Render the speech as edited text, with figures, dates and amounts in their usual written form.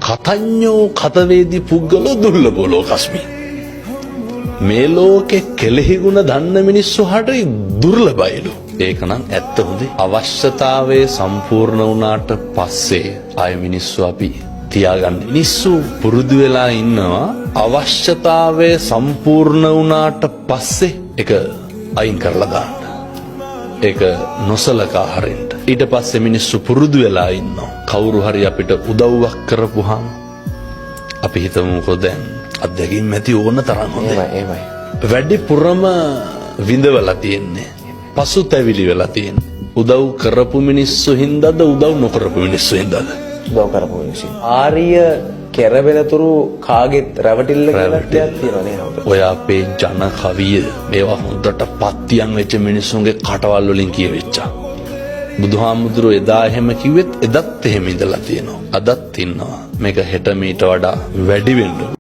කතඤ්ඤෝ කතවේදී පුද්ගලෝ දුර්ලභෝ ලෝකස්මි. මේ ලෝකේ කෙලෙහි ගුණ දන්න මිනිස්සු හරි දුර්ලභයිලු. ඒක නම් ඇත්ත හොඳේ. අවශ්‍යතාවයේ සම්පූර්ණ වුණාට පස්සේ ආය මිනිස්සු අපි තියාගන්න. මිනිස්සු පුරුදු වෙලා ඉන්නවා අවශ්‍යතාවයේ සම්පූර්ණ වුණාට පස්සේ ඒක අයින් කරලා දාන්න. ඒක නොසලකා හරින්න. ඊට පස්සේ මිනිස්සු පුරුදු වෙලා ඉන්නවා. කවුරු හරි අපිට උදව්වක් කරපුවාම අපි හිතමුකෝ දැන් අත්දැකීම් ඇති ඕන තරම් හොඳයි. ඒමයි. වැඩිපුරම විඳවලා තියෙන්නේ. පසුතැවිලි වෙලා තියෙන්නේ. උදව් කරපු මිනිස්සු හින්දාද උදව් නොකරපු මිනිස්සු හින්දාද? උදව් කරපු මිනිස්සු. ආර්ය කෙරවෙනතුරු කාගෙත් රැවටිල්ල කියලා දෙයක් තියෙනවා නේද? ඔය අපේ ජන කවිය මේවා හොඳට පත්තියන් වෙච්ච මිනිස්සුන්ගේ කටවල් වලින් කියවෙච්චා. බුදුහාමුදුරුවෝ එදා එහෙම කිව්වෙත් එදත් එහෙම ඉඳලා තියෙනවා. අදත් ඉන්නවා. මේක හෙට මීට වඩා වැඩි වෙන්න